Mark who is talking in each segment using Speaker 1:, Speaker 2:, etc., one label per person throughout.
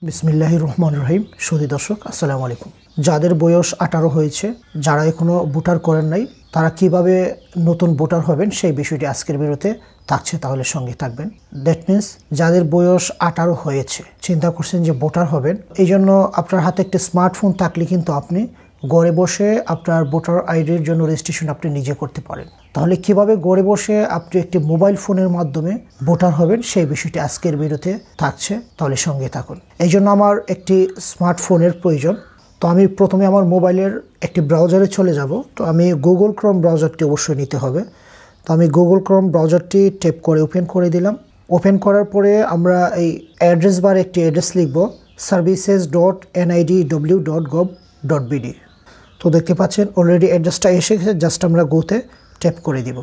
Speaker 1: বিসমিল্লাহির রহমানির রহিম। সুধী দর্শক, আসসালামু আলাইকুম। যাদের বয়স 18 হয়েছে, যারা এখনও ভোটার করেন নাই, তারা কিভাবে নতুন ভোটার হবেন সেই বিষয়টি আজকের ভিডিওতে থাকছে, তাহলে সঙ্গে থাকবেন। দ্যাট মিনস যাদের বয়স 18 হয়েছে, চিন্তা করছেন যে ভোটার হবেন, এই জন্য আপনার হাতে একটি স্মার্টফোন থাকলে কিন্তু আপনি ঘরে বসে আপনার ভোটার আইডির জন্য রেজিস্ট্রেশন আপনি নিজে করতে পারেন। তাহলে কিভাবে ঘরে বসে আপনি একটি মোবাইল ফোনের মাধ্যমে ভোটার হবেন সেই বিষয়টি আজকের ভিডিওতে থাকছে, তাহলে সঙ্গে থাকুন। এই জন্য আমার একটি স্মার্টফোনের প্রয়োজন। তো আমি প্রথমে আমার মোবাইলের একটি ব্রাউজারে চলে যাব। তো আমি গুগল ক্রোম ব্রাউজারটি অবশ্যই নিতে হবে। তো আমি গুগল ক্রোম ব্রাউজারটি ট্যাপ করে ওপেন করে দিলাম। ওপেন করার পরে আমরা এই অ্যাড্রেস বার একটি অ্যাড্রেস লিখব, services.nidw.gov.bd। তো দেখতে পাচ্ছেন অলরেডি অ্যাড্রেসটা এসে গেছে, জাস্ট আমরা গোতে ট্যাপ করে দিব।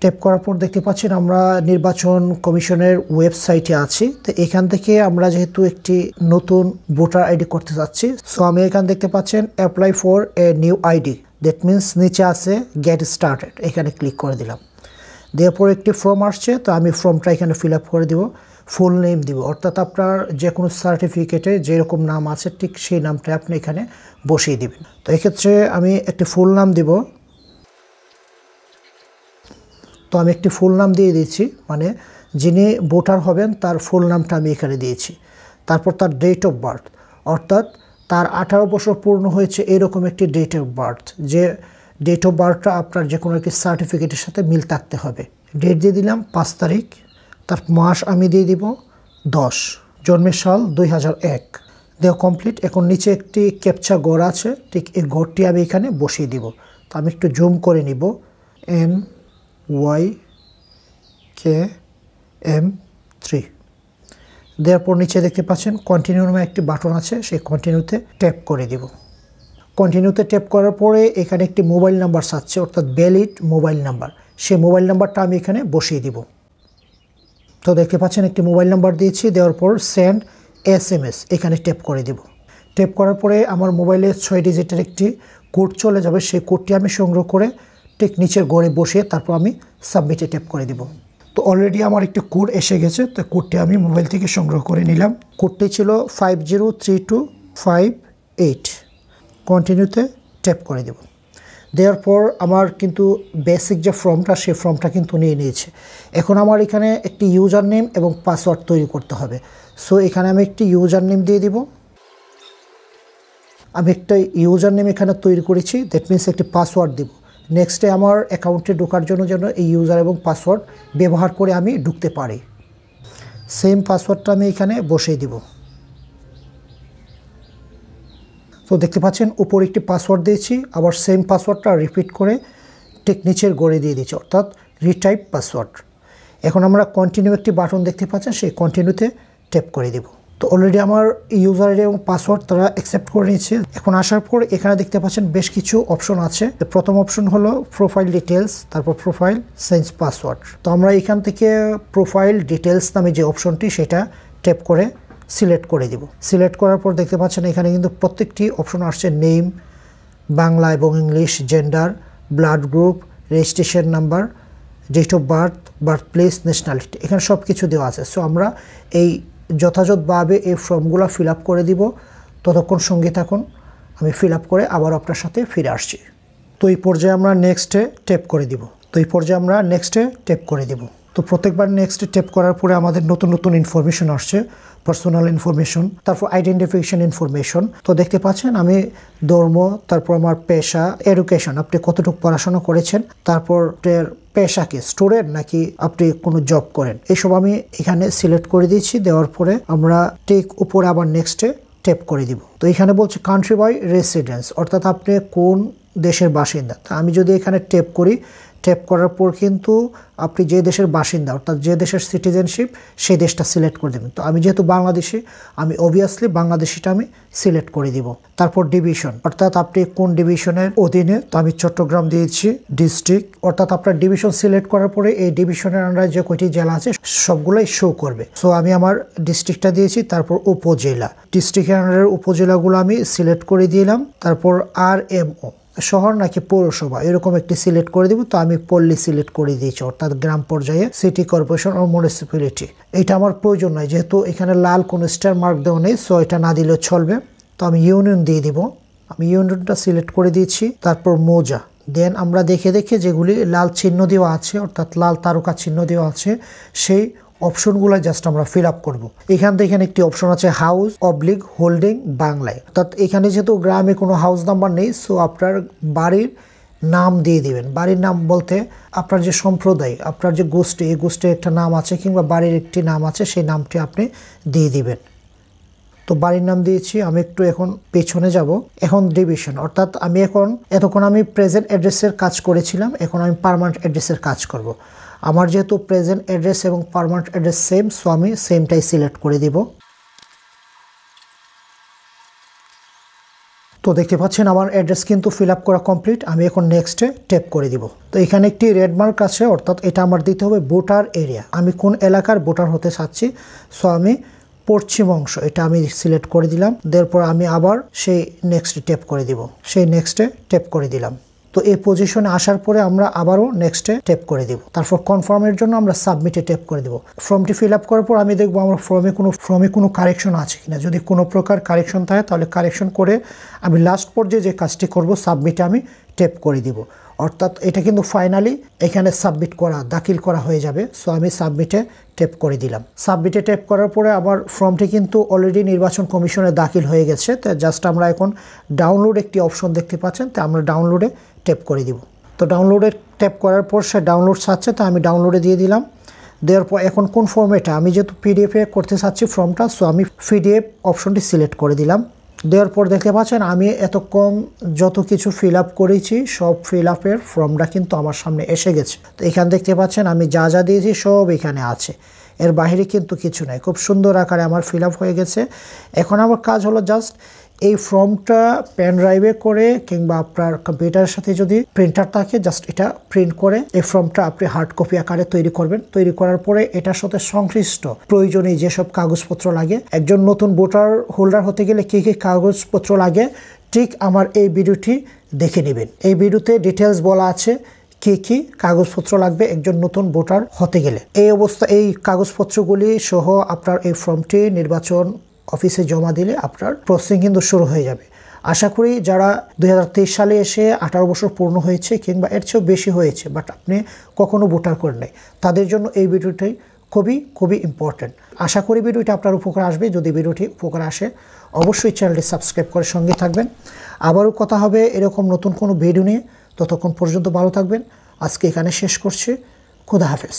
Speaker 1: ট্যাপ করার পর দেখতে পাচ্ছেন আমরা নির্বাচন কমিশনের ওয়েবসাইটে আছি। তো এখান থেকে আমরা যেহেতু একটি নতুন ভোটার আইডি করতে যাচ্ছি, সো আমি এখানে দেখতে পাচ্ছেন apply for a new ID, that means নিচে আছে গেট স্টার্টেড, এখানে ক্লিক করে দিলাম। দেওয়ার পর একটি ফর্ম আসছে, তো আমি ফর্মটা এখানে ফিল আপ করে দিব। ফুল নেম দিব, অর্থাৎ আপনার যে কোনো সার্টিফিকেটে যেরকম নাম আছে ঠিক সেই নামটা আপনি এখানে বসিয়ে দিবেন। তো এক্ষেত্রে আমি একটি ফুল নাম দিব। তো আমি একটি ফুল নাম দিয়ে দিয়েছি, মানে যিনি ভোটার হবেন তার ফুল নামটা আমি এখানে দিয়েছি। তারপর তার ডেট অফ বার্থ, অর্থাৎ তার 18 বছর পূর্ণ হয়েছে এরকম একটি ডেট অফ বার্থ, যে ডেট অফ বার্থটা আপনার যে কোনো একটি সার্টিফিকেটের সাথে মিল থাকতে হবে। ডেট দিয়ে দিলাম 5 তারিখ, তার মাস আমি দিয়ে দিব 10, জন্মের সাল 2001, দেওয়া কমপ্লিট। এখন নিচে একটি ক্যাপচা ঘর আছে, ঠিক এই ঘরটি আমি এখানে বসিয়ে দিব। তো আমি একটু জুম করে নিব, NYKM3 দেওয়ার পর নিচে দেখতে পাচ্ছেন কন্টিনিউ নামে একটি বাটন আছে, সেই কন্টিনিউতে ট্যাপ করে দিব। কন্টিনিউতে ট্যাপ করার পরে এখানে একটি মোবাইল নাম্বার চাচ্ছে, অর্থাৎ ভ্যালিড মোবাইল নাম্বার, সেই মোবাইল নাম্বারটা আমি এখানে বসিয়ে দিব। তো দেখতে পাচ্ছেন একটি মোবাইল নাম্বার দিয়েছি, দেওয়ার পর সেন্ড SMS এখানে ট্যাপ করে দেব। ট্যাপ করার পরে আমার মোবাইলে 6 ডিজিটের একটি কোড চলে যাবে, সেই কোডটি আমি সংগ্রহ করে ঠিক নিচের ঘরে বসিয়ে তারপর আমি সাবমিটে ট্যাপ করে দেব। তো অলরেডি আমার একটি কোড এসে গেছে, তো কোডটি আমি মোবাইল থেকে সংগ্রহ করে নিলাম। কোডটি ছিল 503258। কন্টিনিউতে ট্যাপ করে দেব। দেওয়ার পর আমার কিন্তু বেসিক যে ফর্মটা, সেই ফর্মটা কিন্তু নিয়ে নিয়েছে। এখন আমার এখানে একটি ইউজার নেম এবং পাসওয়ার্ড তৈরি করতে হবে। সো এখানে আমি একটি ইউজার নেম দিয়ে দিব। আমি একটা ইউজার নেম এখানে তৈরি করেছি, দ্যাট মিনস একটি পাসওয়ার্ড দিব। নেক্সটে আমার অ্যাকাউন্টে ঢোকার জন্য যেন এই ইউজার এবং পাসওয়ার্ড ব্যবহার করে আমি ঢুকতে পারি, সেম পাসওয়ার্ডটা আমি এখানে বসিয়ে দিব। তো দেখতে পাচ্ছেন উপর একটি পাসওয়ার্ড দিয়েছি, আবার সেম পাসওয়ার্ডটা রিপিট করে ঠিক নিচের গড়ে দিয়ে দিচ্ছি, অর্থাৎ রিটাইপ পাসওয়ার্ড। এখন আমরা কন্টিনিউ একটি বাটন দেখতে পাচ্ছেন, সেই কন্টিনিউতে ট্যাপ করে দেব। তো অলরেডি আমার ইউজার আইডি এবং পাসওয়ার্ড তারা অ্যাকসেপ্ট করে নিয়েছে। এখন আসার পর এখানে দেখতে পাচ্ছেন বেশ কিছু অপশন আছে। প্রথম অপশন হলো প্রোফাইল ডিটেলস, তারপর প্রোফাইল চেঞ্জ পাসওয়ার্ড। তো আমরা এখান থেকে প্রোফাইল ডিটেলস নামে যে অপশনটি, সেটা ট্যাপ করে সিলেক্ট করে দিব। সিলেক্ট করার পর দেখতে পাচ্ছেন এখানে কিন্তু প্রত্যেকটি অপশন আসছে, নেম বাংলা এবং English, gender, blood group, registration number, date of birth, birth place, nationality, এখানে সব কিছু দেওয়া আছে। সো আমরা এই যথাযথভাবে এই ফর্মগুলো ফিল আপ করে দিব। ততক্ষণ সঙ্গে থাকুন, আমি ফিল আপ করে আবার আপনার সাথে ফিরে আসছি। তো এই পর্যায়ে আমরা নেক্সটে ট্যাপ করে দিব। তো প্রত্যেকবার নেক্সটে ট্যাপ করার পরে আমাদের নতুন নতুন ইনফরমেশন আসছে, পার্সোনাল ইনফরমেশন, তারপর আইডেন্টিফিকেশন ইনফরমেশন। তো দেখতে পাচ্ছেন আমি ধর্ম, তারপর আমার পেশা, এডুকেশন, আপনি কতটুকু পড়াশোনা করেছেন, তারপর পেশা কি স্টুডেন্ট নাকি আপনি কোনো জব করেন, এইসব আমি এখানে সিলেক্ট করে দিয়েছি। দেওয়ার পরে আমরা ঠিক উপরে আবার নেক্সটে ট্যাপ করে দিব। তো এখানে বলছে কান্ট্রি বাই রেসিডেন্স, অর্থাৎ আপনি কোন দেশের বাসিন্দা। তা আমি যদি এখানে ট্যাপ করি, ট্যাপ করার পর কিন্তু আপনি যে দেশের বাসিন্দা, অর্থাৎ যে দেশের সিটিজেনশিপ, সেই দেশটা সিলেক্ট করে দেবেন। তো আমি যেহেতু বাংলাদেশি, আমি অবভিয়াসলি বাংলাদেশিটা আমি সিলেক্ট করে দিব। তারপর ডিভিশন, অর্থাৎ আপনি কোন ডিভিশনের অধীনে, তো আমি চট্টগ্রাম দিয়েছি। ডিস্ট্রিক্ট, অর্থাৎ আপনার ডিভিশন সিলেক্ট করার পরে এই ডিভিশনের আন্ডারে যে কয়টি জেলা আছে সবগুলোই শো করবে। সো আমি আমার ডিস্ট্রিক্টটা দিয়েছি। তারপর উপজেলা, ডিস্ট্রিক্টের আন্ডারের উপজেলাগুলো আমি সিলেক্ট করে দিলাম। তারপর RMO, শহর নাকি পৌরসভা এরকম একটি সিলেক্ট করে দিব। তো আমি পল্লী সিলেক্ট করে দিয়েছি, অর্থাৎ গ্রাম পর্যায়ে সিটি কর্পোরেশন ও মিউনিসিপ্যালিটি। এটা আমার প্রয়োজন নয়, যেহেতু এখানে লাল কোনো স্টার মার্ক দেওয়া নেই, সো এটা না দিলেও চলবে। তো আমি ইউনিয়ন দিয়ে দিব। আমি ইউনিয়নটা সিলেক্ট করে দিয়েছি। তারপর মৌজা। দেন আমরা দেখে দেখে যেগুলি লাল চিহ্ন দেওয়া আছে, অর্থাৎ লাল তারকা চিহ্ন দেওয়া আছে, সেই অপশনগুলো জাস্ট আমরা ফিল আপ করবো। এখান থেকে এখানে একটি অপশন আছে হাউস অবলিক হোল্ডিং বাংলায়, অর্থাৎ এখানে যেহেতু গ্রামে কোনো হাউস নাম্বার নেই, সো আপনার বাড়ির নাম দিয়ে দিবেন। বাড়ির নাম বলতে আপনার যে সম্প্রদায়, আপনার যে গোষ্ঠী, এই গোষ্ঠীর একটা নাম আছে কিংবা বাড়ির একটি নাম আছে, সেই নামটি আপনি দিয়ে দিবেন। তো বাড়ির নাম দিয়েছি। আমি একটু এখন পেছনে যাব। এখন ডিভিশন, অর্থাৎ আমি এতক্ষণ আমি প্রেজেন্ট অ্যাড্রেসের কাজ করেছিলাম, এখন আমি পার্মানেন্ট অ্যাড্রেসের কাজ করব। আমার যেহেতু প্রেজেন্ট অ্যাড্রেস এবং পার্মানেন্ট অ্যাড্রেস সেম, সো আমি সেমটাই সিলেক্ট করে দিব। তো দেখতে পাচ্ছেন আমার অ্যাড্রেস কিন্তু ফিল আপ করা কমপ্লিট। আমি এখন নেক্সটে ট্যাপ করে দিব। তো এখানে একটি রেড মার্ক আছে, অর্থাৎ এটা আমার দিতে হবে ভোটার এরিয়া। আমি কোন এলাকার ভোটার হতে চাচ্ছি, সো আমি পশ্চিম অংশ, এটা আমি সিলেক্ট করে দিলাম। তারপর আমি আবার সেই নেক্সটে ট্যাপ করে দিব, সেই নেক্সটে ট্যাপ করে দিলাম। তো এই পজিশনে আসার পরে আমরা আবারও নেক্সটে ট্যাপ করে দিব। তারপর কনফার্মের জন্য আমরা সাবমিটে ট্যাপ করে দিব। ফর্মটি ফিল আপ করার পর আমি দেখবো আমার ফর্মে কোনো কারেকশন আছে কিনা। যদি কোনো প্রকার কারেকশন থাকে তাহলে কারেকশন করে আমি লাস্ট পর্যায়ে যে কাজটি করব, সাবমিটে আমি ট্যাপ করে দিব। অর্থাৎ এটা কিন্তু ফাইনালি এখানে সাবমিট করা, দাখিল করা হয়ে যাবে। সো আমি সাবমিটে ট্যাপ করে দিলাম। সাবমিটে ট্যাপ করার পরে আমার ফর্মটি কিন্তু অলরেডি নির্বাচন কমিশনে দাখিল হয়ে গেছে। তো জাস্ট আমরা এখন ডাউনলোড একটি অপশন দেখতে পাচ্ছেন, তো আমরা ডাউনলোডে ট্যাপ করে দিব। তো ডাউনলোডে ট্যাপ করার পর সে ডাউনলোড চাচ্ছে, তো আমি ডাউনলোডে দিয়ে দিলাম। দেওয়ার পর এখন কোন ফর্মেটে, আমি যেহেতু পিডিএফে করতে চাচ্ছি ফর্মটা, সো আমি পিডিএফ অপশনটি সিলেক্ট করে দিলাম। দেওয়ার পর দেখতে পাচ্ছেন আমি এতক্ষণ যত কিছু ফিল আপ করেছি, সব ফিল আপের ফর্মটা কিন্তু আমার সামনে এসে গেছে। তো এখানে দেখতে পাচ্ছেন আমি যা যা দিয়েছি সব এখানে আছে, এর বাইরে কিন্তু কিছু নাই। খুব সুন্দর আকারে আমার ফিল আপ হয়ে গেছে। এখন আমার কাজ হলো জাস্ট এই ফর্মটা পেন ড্রাইভে করে কিংবা আপনার কম্পিউটারের সাথে যদি প্রিন্টার থাকে, জাস্ট এটা প্রিন্ট করে এই ফর্মটা আপনি হার্ড কপি আকারে তৈরি করবেন। তৈরি করার পরে এটার সাথে সংশ্লিষ্ট প্রয়োজনীয় যেসব কাগজপত্র লাগে, একজন নতুন ভোটার হোল্ডার হতে গেলে কী কী কাগজপত্র লাগে, ঠিক আমার এই ভিডিওটি দেখে নেবেন। এই ভিডিওতে ডিটেলস বলা আছে কী কী কাগজপত্র লাগবে একজন নতুন ভোটার হতে গেলে। এই অবস্থা, এই কাগজপত্রগুলি সহ আপনার এই ফর্মটি নির্বাচন অফিসে জমা দিলে আপনার প্রসেসিং কিন্তু শুরু হয়ে যাবে। আশা করি যারা 2023 সালে এসে 18 বছর পূর্ণ হয়েছে কিংবা এর চেয়েও বেশি হয়েছে, বাট আপনি কখনো ভোটার করেন নাই, তাদের জন্য এই ভিডিওটি খুবই ইম্পর্টেন্ট। আশা করি ভিডিওটি আপনার উপকার আসবে। যদি ভিডিওটি উপকার আসে অবশ্যই চ্যানেলটি সাবস্ক্রাইব করে সঙ্গে থাকবেন। আবারও কথা হবে এরকম নতুন কোনো ভিডিও নিয়ে। ততক্ষণ পর্যন্ত ভালো থাকবেন। আজকে এখানে শেষ করছি। খোদা হাফেজ।